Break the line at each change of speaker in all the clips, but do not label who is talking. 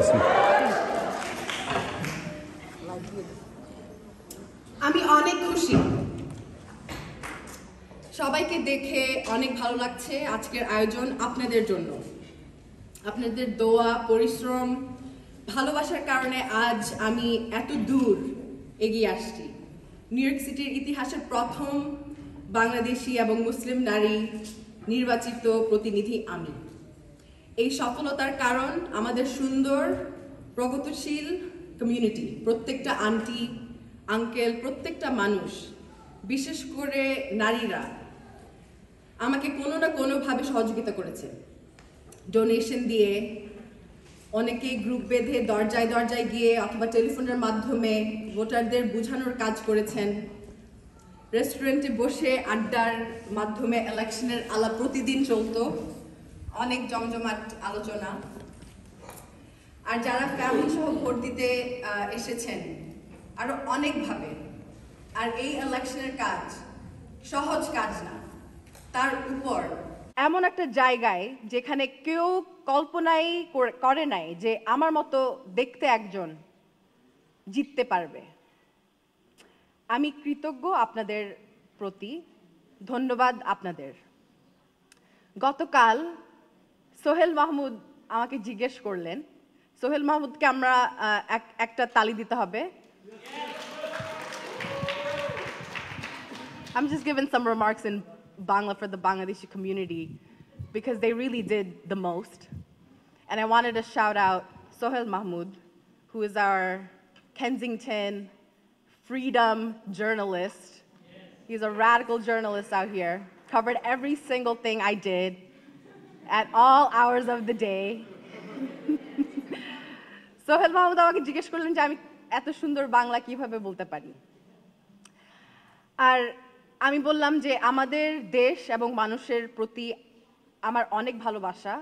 করতেছি।
আমি অনেক খুশি, সবাইকে দেখে অনেক ভালো লাগছে। আজকের আয়োজন আপনাদের জন্য, আপনাদের দোয়া, পরিশ্রম, ভালোবাসার কারণে আজ আমি এত দূর এগিয়ে আসছি। নিউ ইয়র্ক সিটির ইতিহাসের প্রথম বাংলাদেশি এবং মুসলিম নারী নির্বাচিত প্রতিনিধি আমি। এই সফলতার কারণ আমাদের সুন্দর প্রগতিশীল কমিউনিটি, প্রত্যেকটা আন্টি আঙ্কেল, প্রত্যেকটা মানুষ, বিশেষ করে নারীরা আমাকে কোনো না কোনোভাবে সহযোগিতা করেছে। ডোনেশন দিয়ে, অনেকেই গ্রুপ বেঁধে দরজায় দরজায় গিয়ে অথবা টেলিফোনের মাধ্যমে ভোটারদের বোঝানোর কাজ করেছেন। রেস্টুরেন্টে বসে আড্ডার মাধ্যমে ইলেকশনের আলাপ প্রতিদিন চলতো, অনেক জমজমাট আলোচনা। আর যারা ফ্যামিলি সহ ভোট দিতে এসেছেন আরো অনেকভাবে। আর এই ইলেকশনের কাজ সহজ কাজ না, তার উপর এমন একটা জায়গায় যেখানে কেউ কল্পনাই করে নাই যে আমার মতো দেখতে একজন জিততে পারবে। আমি কৃতজ্ঞ আপনাদের প্রতি, ধন্যবাদ আপনাদের। গতকাল সোহেল মাহমুদ আমাকে জিজ্ঞেস করলেন, সোহেল মাহমুদকে আমরা একটা তালি দিতে হবে। I'm just giving some remarks in Bangla for the Bangladeshi community because they really did the most. And I wanted to shout out Sohail Mahmood, who is our Kensington freedom journalist. He's a radical journalist out here, covered every single thing I did at all hours of the day. Sohail Mahmood আমাকে জিজ্ঞেস করলেন যে আমি এত সুন্দর বাংলা কিভাবে বলতে পারি। আর আমি বললাম যে আমাদের দেশ এবং মানুষের প্রতি আমার অনেক ভালোবাসা,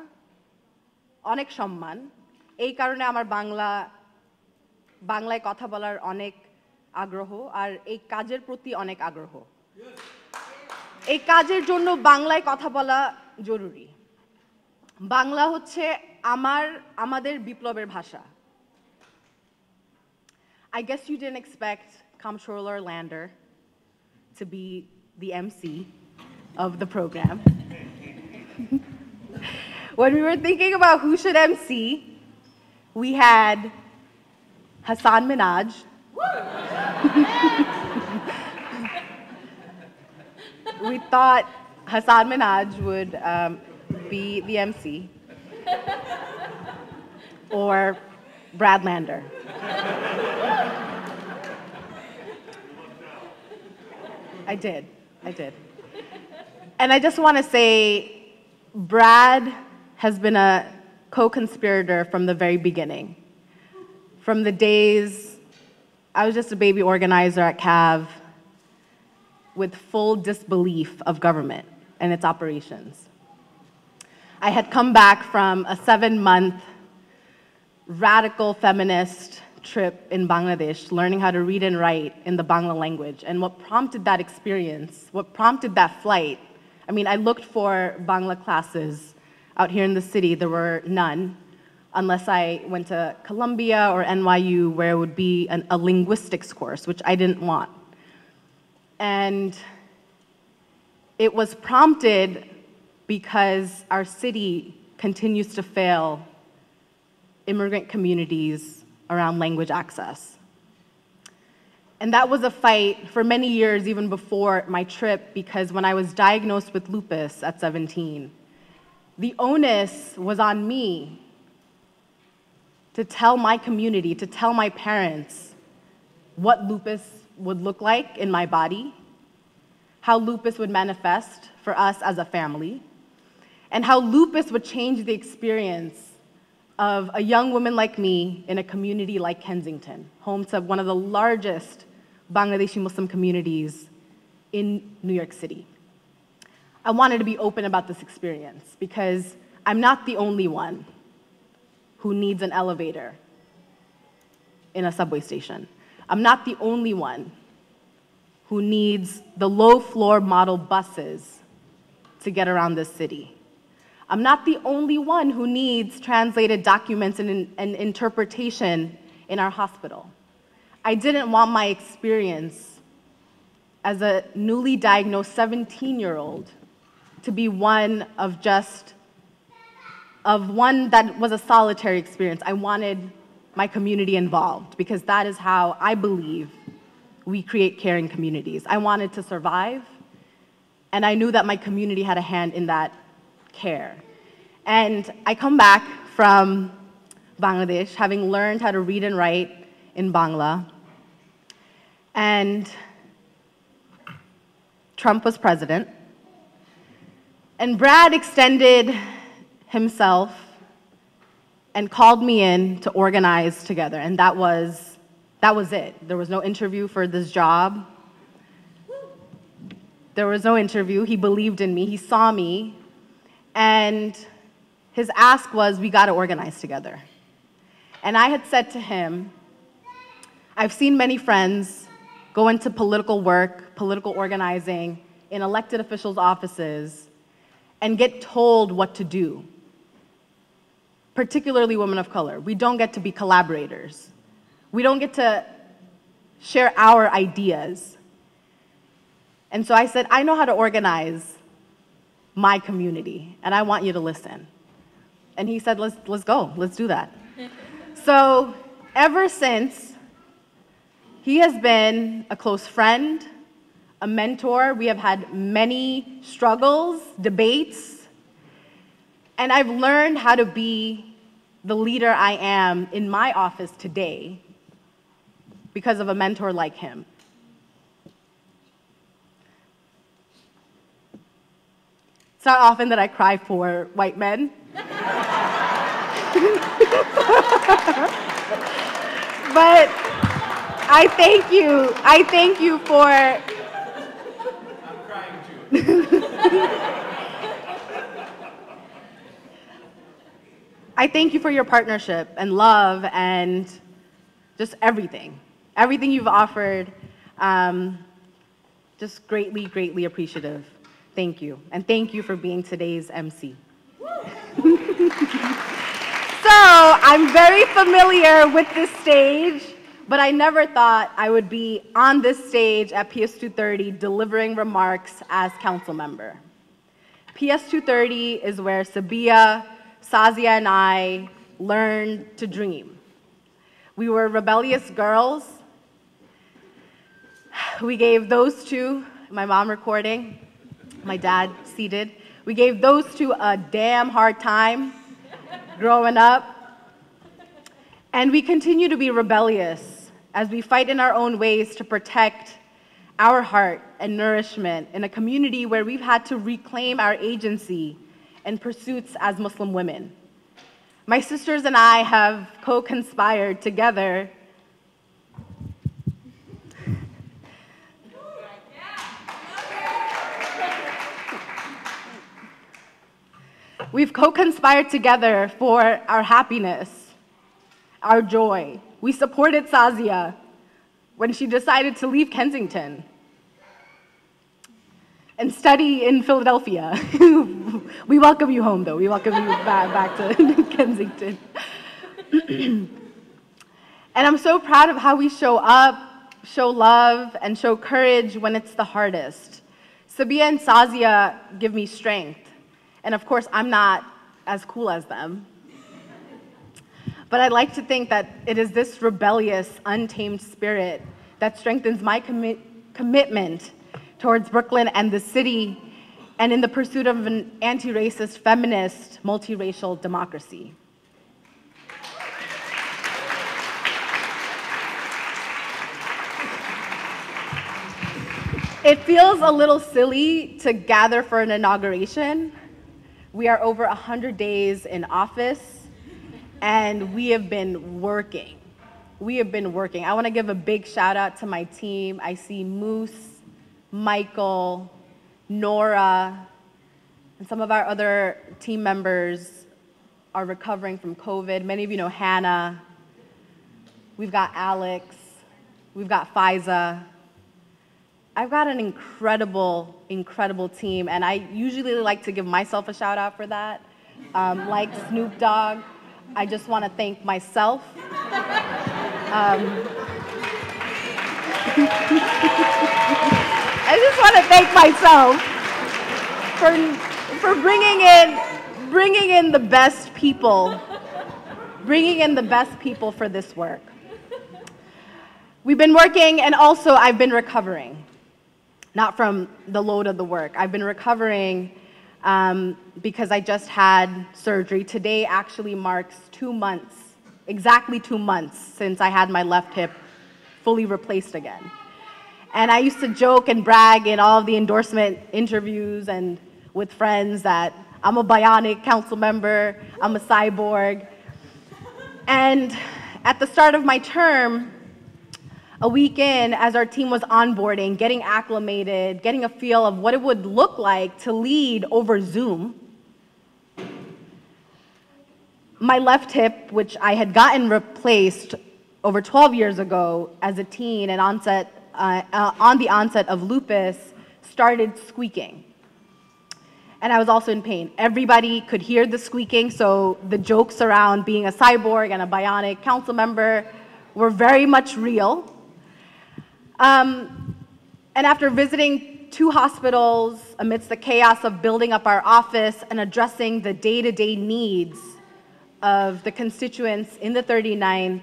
অনেক সম্মান। এই কারণে আমার বাংলায় কথা বলার অনেক আগ্রহ, আর এই কাজের প্রতি অনেক আগ্রহ। এই কাজের জন্য বাংলায় কথা বলা জরুরি। বাংলা হচ্ছে আমাদের বিপ্লবের ভাষা। I guess you didn't expect Comptroller Lander to be the MC of the program. When we were thinking about who should MC, we had Hassan Minhaj. We thought Hassan Minhaj would be the MC, or Brad Lander. I did. And I just want to say, Brad has been a co-conspirator from the very beginning. From the days I was just a baby organizer at CAV with full disbelief of government and its operations. I had come back from a 7-month radical feminist trip in Bangladesh, learning how to read and write in the Bangla language. And what prompted that experience, what prompted that flight, I mean, I looked for Bangla classes out here in the city. There were none, unless I went to Columbia or NYU, where it would be a linguistics course, which I didn't want. And it was prompted because our city continues to fail immigrant communities around language access. And that was a fight for many years, even before my trip, because when I was diagnosed with lupus at 17, the onus was on me to tell my community, to tell my parents what lupus would look like in my body, how lupus would manifest for us as a family, and how lupus would change the experience of a young woman like me in a community like Kensington, home to one of the largest Bangladeshi Muslim communities in New York City. I wanted to be open about this experience because I'm not the only one who needs an elevator in a subway station. I'm not the only one who needs the low-floor model buses to get around this city.
I'm not the only one who needs translated documents and interpretation in our hospital. I didn't want my experience as a newly diagnosed 17-year-old to be one that was a solitary experience. I wanted my community involved because that is how I believe we create caring communities. I wanted to survive, and I knew that my community had a hand in that care. And I come back from Bangladesh having learned how to read and write in Bangla, and Trump was president, and Brad extended himself and called me in to organize together, and that was it. There was no interview for this job. There was no interview. He believed in me. He saw me, and his ask was, we got to organize together. And I had said to him, I've seen many friends go into political work, political organizing, in elected officials' offices, and get told what to do, particularly women of color. We don't get to be collaborators. We don't get to share our ideas. And so I said, I know how to organize my community, and I want you to listen. And he said, let's go, let's do that. So ever since, he has been a close friend, a mentor. We have had many struggles, debates, and I've learned how to be the leader I am in my office today because of a mentor like him. It's not often that I cry for white men. But I thank you for... I'm crying too. I thank you for your partnership and love and just everything. Everything you've offered, just greatly, greatly appreciative. Thank you. And thank you for being today's MC. So I'm very familiar with this stage, but I never thought I would be on this stage at PS 230 delivering remarks as council member. PS 230 is where Sabia, Sazia, and I learned to dream. We were rebellious girls. We gave those two, my mom recording, my dad seated, we gave those two a damn hard time growing up. And we continue to be rebellious as we fight in our own ways to protect our heart and nourishment in a community where we've had to reclaim our agency and pursuits as Muslim women. My sisters and I have co-conspired together We've co-conspired together for our happiness, our joy. We supported Sazia when she decided to leave Kensington and study in Philadelphia. We welcome you home, though. We welcome you back to Kensington. And I'm so proud of how we show up, show love, and show courage when it's the hardest. Sabia and Sazia give me strength. And of course, I'm not as cool as them. But I'd like to think that it is this rebellious, untamed spirit that strengthens my commitment towards Brooklyn and the city, and in the pursuit of an anti-racist, feminist, multiracial democracy. It feels a little silly to gather for an inauguration. We are over 100 days in office, and we have been working. We have been working. I want to give a big shout out to my team. I see Moose, Michael, Nora, and some of our other team members are recovering from COVID. Many of you know Hannah. We've got Alex. We've got Faiza. I've got an incredible, incredible team, and I usually like to give myself a shout out for that, Like Snoop Dogg, I just want to thank myself. I just want to thank myself for bringing in the best people, for this work. We've been working, and also I've been recovering, not from the load of the work. I've been recovering because I just had surgery. Today actually marks 2 months, exactly 2 months since I had my left hip fully replaced again. And I used to joke and brag in all of the endorsement interviews and with friends that I'm a bionic council member, I'm a cyborg. And at the start of my term, a week in, as our team was onboarding, getting acclimated, getting a feel of what it would look like to lead over Zoom, my left hip, which I had gotten replaced over 12 years ago as a teen and on the onset of lupus, started squeaking. And I was also in pain. Everybody could hear the squeaking, so the jokes around being a cyborg and a bionic council member were very much real. And after visiting 2 hospitals amidst the chaos of building up our office and addressing the day-to-day needs of the constituents in the 39th,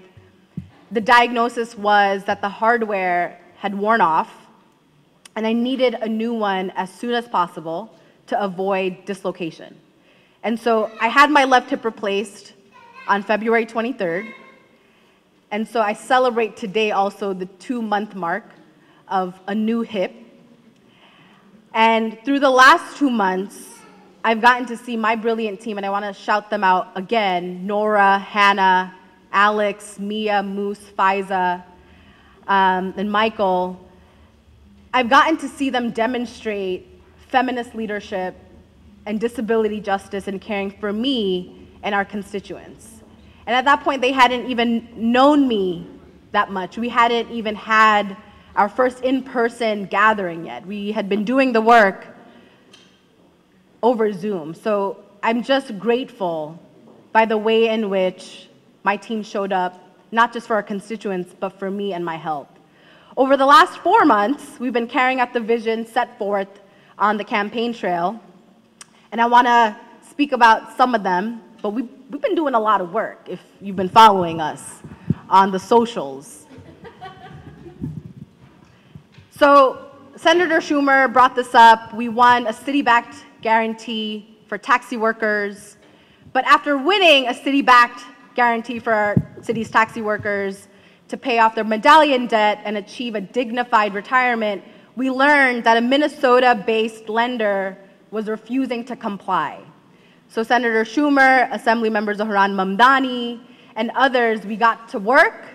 the diagnosis was that the hardware had worn off, and I needed a new one as soon as possible to avoid dislocation. And so I had my left hip replaced on February 23rd, and so I celebrate today also the 2-month mark of a new hip. And through the last 2 months, I've gotten to see my brilliant team, and I want to shout them out again: Nora, Hannah, Alex, Mia, Moose, Faiza, and Michael. I've gotten to see them demonstrate feminist leadership and disability justice and caring for me and our constituents. And at that point, they hadn't even known me that much. We hadn't even had our first in-person gathering yet. We had been doing the work over Zoom. So I'm just grateful by the way in which my team showed up, not just for our constituents, but for me and my health. Over the last 4 months, we've been carrying out the vision set forth on the campaign trail, and I want to speak about some of them, but we've been doing a lot of work if you've been following us on the socials. So Senator Schumer brought this up. We won a city-backed guarantee for taxi workers, but after winning a city-backed guarantee for our city's taxi workers to pay off their medallion debt and achieve a dignified retirement, we learned that a Minnesota-based lender was refusing to comply. So Senator Schumer, Assembly Member Zohran Mamdani, and others, we got to work,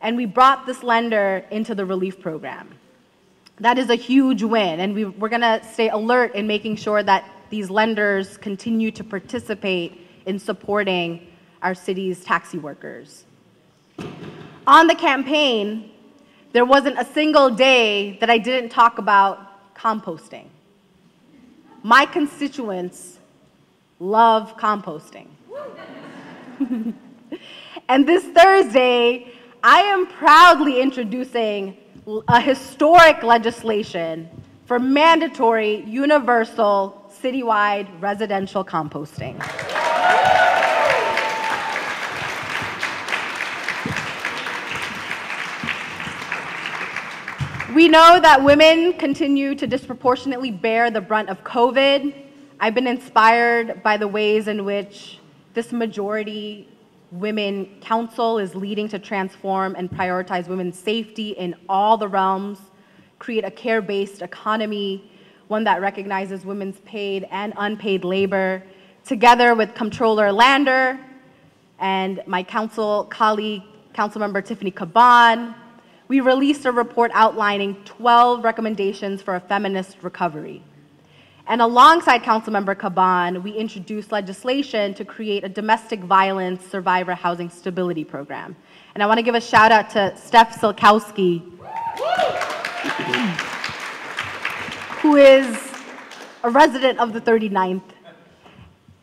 and we brought this lender into the relief program. That is a huge win, and we're going to stay alert in making sure that these lenders continue to participate in supporting our city's taxi workers. On the campaign, there wasn't a single day that I didn't talk about composting. My constituents love composting. And this Thursday, I am proudly introducing a historic legislation for mandatory, universal, citywide residential composting. We know that women continue to disproportionately bear the brunt of COVID. I've been inspired by the ways in which this majority women council is leading to transform and prioritize women's safety in all the realms, create a care-based economy, one that recognizes women's paid and unpaid labor. Together with Comptroller Lander and my council colleague, Councilmember Tiffany Caban, we released a report outlining 12 recommendations for a feminist recovery. And alongside Councilmember Caban, we introduced legislation to create a domestic violence survivor housing stability program. And I want to give a shout out to Steph Silkowski, who is a resident of the 39th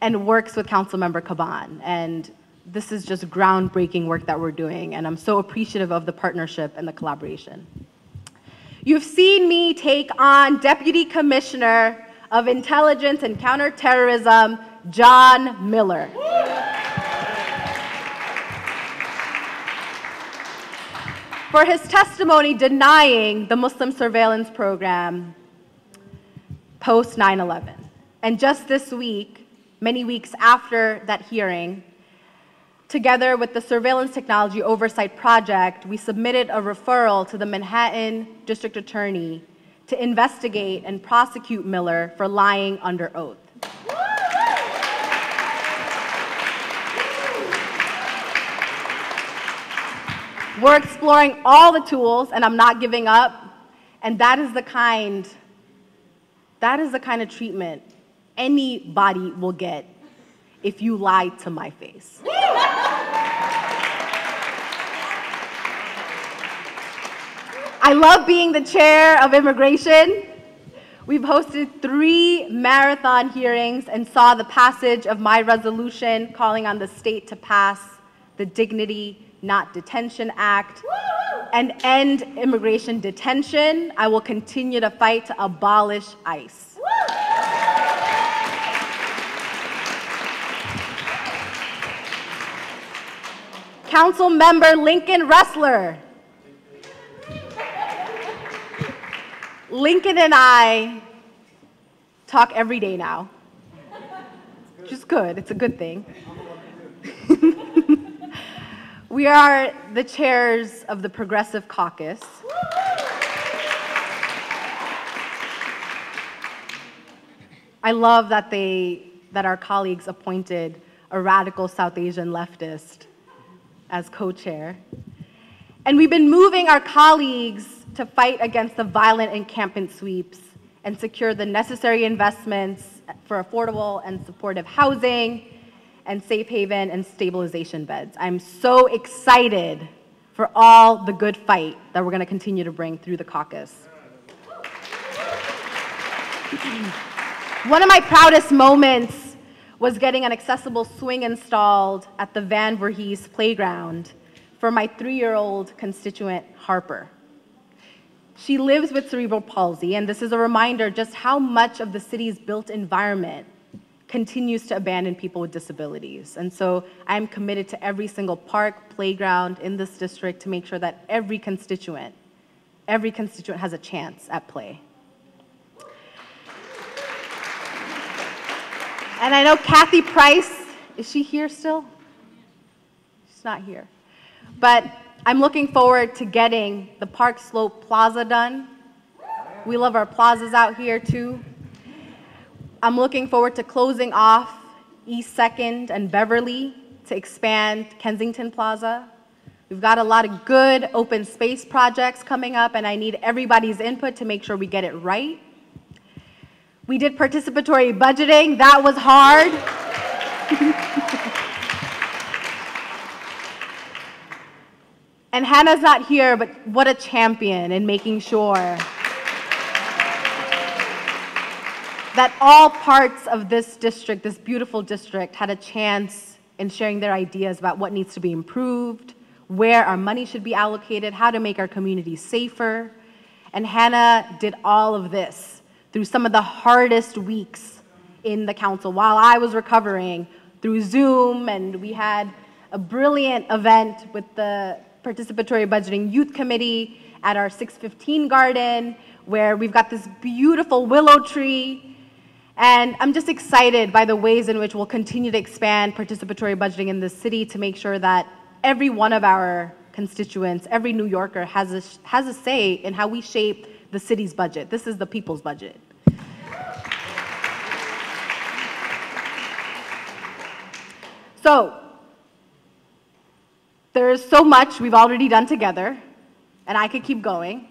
and works with Councilmember Caban. And this is just groundbreaking work that we're doing, and I'm so appreciative of the partnership and the collaboration. You've seen me take on Deputy Commissioner of Intelligence and Counterterrorism, John Miller. For his testimony denying the Muslim surveillance program post 9/11. And just this week, many weeks after that hearing, together with the Surveillance Technology Oversight Project, we submitted a referral to the Manhattan District Attorney to investigate and prosecute Miller for lying under oath. We're exploring all the tools, and I'm not giving up, and that is the kind of treatment anybody will get if you lie to my face. I love being the chair of immigration. We've hosted 3 marathon hearings and saw the passage of my resolution calling on the state to pass the Dignity Not Detention Act and end immigration detention. I will continue to fight to abolish ICE. Council Member Lincoln Ressler. Lincoln and I talk every day now, which is good. It's a good thing. We are the chairs of the Progressive Caucus. I love that our colleagues appointed a radical South Asian leftist as co-chair. And we've been moving our colleagues to fight against the violent encampment sweeps and secure the necessary investments for affordable and supportive housing and safe haven and stabilization beds. I'm so excited for all the good fight that we're going to continue to bring through the caucus. One of my proudest moments was getting an accessible swing installed at the Van Voorhees playground for my 3-year-old constituent, Harper. She lives with cerebral palsy, and this is a reminder just how much of the city's built environment continues to abandon people with disabilities. And so I'm committed to every single park, playground in this district to make sure that every constituent has a chance at play. And I know Kathy Price, is she here still? She's not here. But I'm looking forward to getting the Park Slope Plaza done. We love our plazas out here too. I'm looking forward to closing off East 2nd and Beverly to expand Kensington Plaza. We've got a lot of good open space projects coming up, and I need everybody's input to make sure we get it right. We did participatory budgeting. That was hard. And Hannah's not here, but what a champion in making sure that all parts of this district, this beautiful district, had a chance in sharing their ideas about what needs to be improved, where our money should be allocated, how to make our communities safer. And Hannah did all of this through some of the hardest weeks in the council while I was recovering through Zoom, and we had a brilliant event with the Participatory Budgeting Youth Committee at our 615 garden, where we've got this beautiful willow tree. And I'm just excited by the ways in which we'll continue to expand participatory budgeting in this city to make sure that every one of our constituents, every New Yorker has a say in how we shape the city's budget. This is the people's budget. So, there is so much we've already done together, and I could keep going.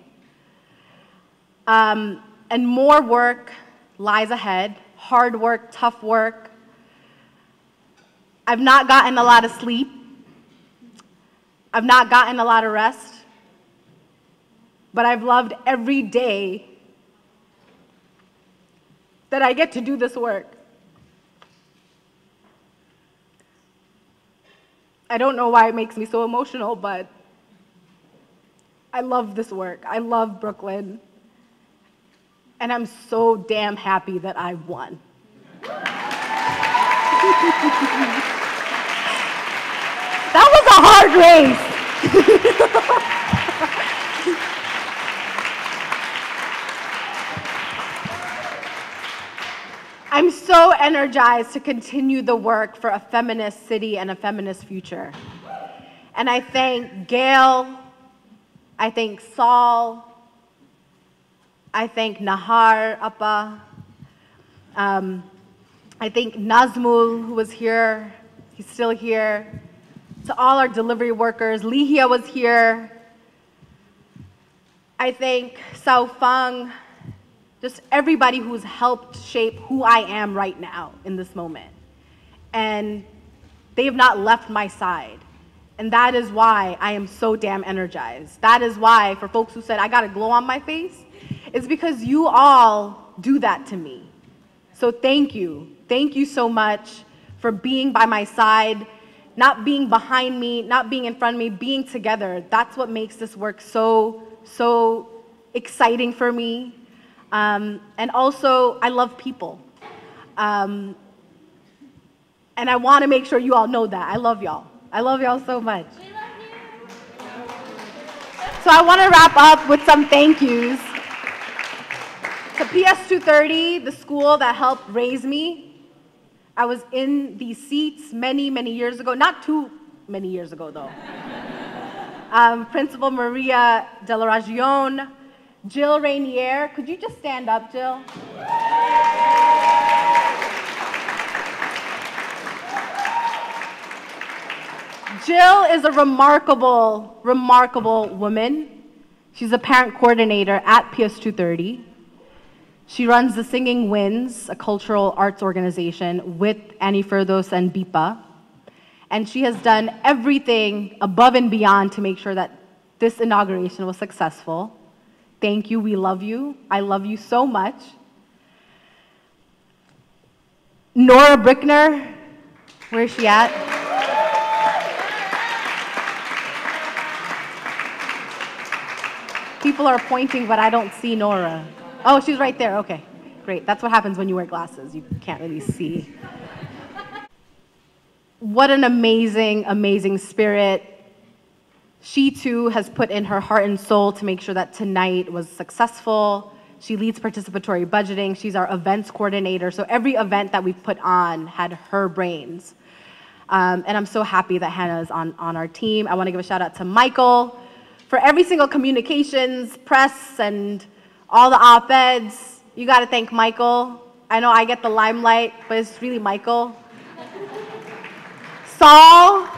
And more work lies ahead, hard work, tough work. I've not gotten a lot of sleep. I've not gotten a lot of rest. But I've loved every day that I get to do this work. I don't know why it makes me so emotional, but I love this work. I love Brooklyn. And I'm so damn happy that I won. That was a hard race. I'm so energized to continue the work for a feminist city and a feminist future. And I thank Gail, I thank Saul, I thank Nahar Appa, I thank Nazmul, who was here, he's still here, to all our delivery workers. Lihia was here. I thank Sao Fang, just everybody who's helped shape who I am right now in this moment. And they have not left my side. And that is why I am so damn energized. That is why, for folks who said, I got a glow on my face, it's because you all do that to me. So thank you. Thank you so much for being by my side, not being behind me, not being in front of me, being together. That's what makes this work so exciting for me. And also, I love people. And I want to make sure you all know that. I love y'all. I love y'all so much. We love you. So I want to wrap up with some thank yous. To PS230, the school that helped raise me. I was in these seats many, many years ago. Not too many years ago, though. Principal Maria De La Ragione, Jill Rainier. Could you just stand up, Jill? Jill is a remarkable, remarkable woman. She's a parent coordinator at PS230. She runs the Singing Winds, a cultural arts organization with Annie Ferdos and BIPA. And she has done everything above and beyond to make sure that this inauguration was successful. Thank you, we love you. I love you so much. Nora Brickner, where is she at? People are pointing, but I don't see Nora. Oh, she's right there, okay. Great, that's what happens when you wear glasses. You can't really see. What an amazing, amazing spirit. She too has put in her heart and soul to make sure that tonight was successful. She leads participatory budgeting. She's our events coordinator. So every event that we've put on had her brains. And I'm so happy that Hannah is on our team. I want to give a shout out to Michael for every single communications, press, and all the op-eds. You got to thank Michael. I know I get the limelight, but it's really Michael. Saul,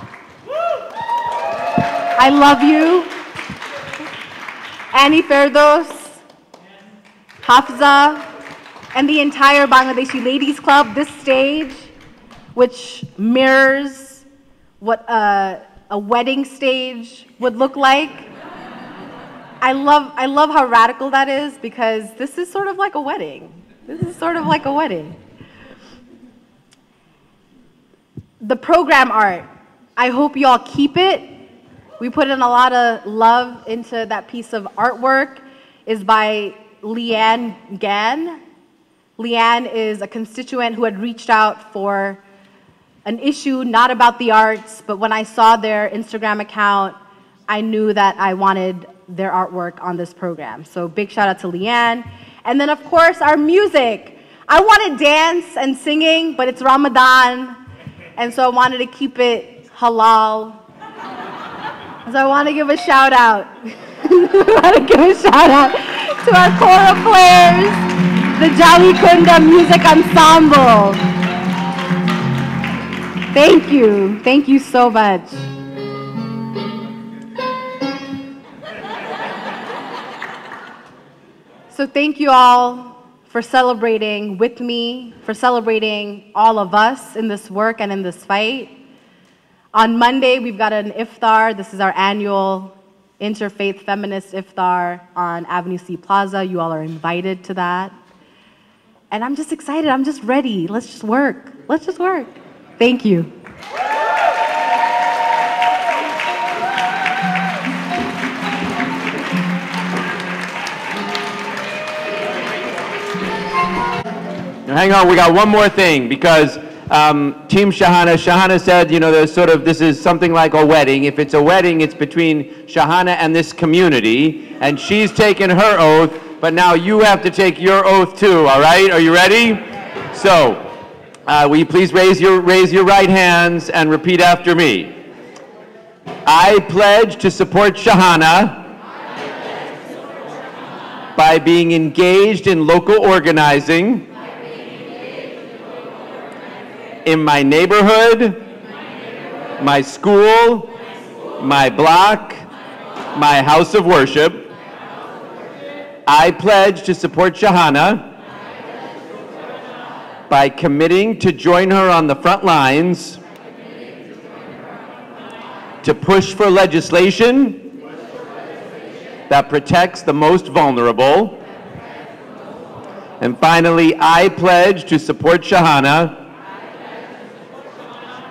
I love you. Annie Ferdos, Hafza, and the entire Bangladeshi Ladies Club, this stage, which mirrors what a wedding stage would look like. I love how radical that is, because this is sort of like a wedding. This is sort of like a wedding. The program art, I hope you all keep it. We put in a lot of love into that piece of artwork. Is by Leanne Gann. Leanne is a constituent who had reached out for an issue not about the arts, but when I saw their Instagram account, I knew that I wanted their artwork on this program. So big shout out to Leanne. And then of course our music. I wanted dance and singing, but it's Ramadan, and so I wanted to keep it halal. So I want to give a shout out. I want to give a shout out to our choral players, the Jali Kunda Music Ensemble. Thank you. Thank you so much. So thank you all for celebrating with me, for celebrating all of us in this work and in this fight. On Monday, we've got an iftar. This is our annual interfaith feminist iftar on Avenue C Plaza. You all are invited to that. And I'm just excited. I'm just ready. Let's just work. Let's just work. Thank you.
hang on, we got one more thing, because Team Shahana said, you know, there's sort of, this is something like a wedding. If it's a wedding, it's between Shahana and this community, and she's taken her oath, but now you have to take your oath too, all right? Are you ready? So, will you please raise your right hands and repeat after me? I pledge to support Shahana by being engaged in local organizing in my neighborhood, my school, my block, my house of worship. I pledge to support Shahana by committing to join her on the front lines, to push for legislation that protects the most vulnerable. And finally, I pledge to support Shahana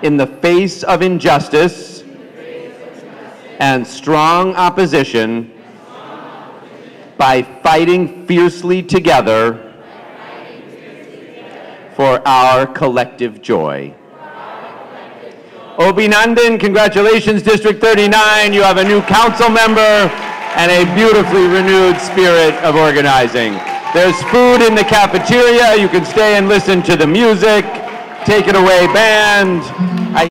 in the face of injustice and strong opposition by fighting fiercely together for our collective joy. Obinandan, congratulations, District 39. You have a new council member and a beautifully renewed spirit of organizing. There's food in the cafeteria. You can stay and listen to the music. Take it away, band.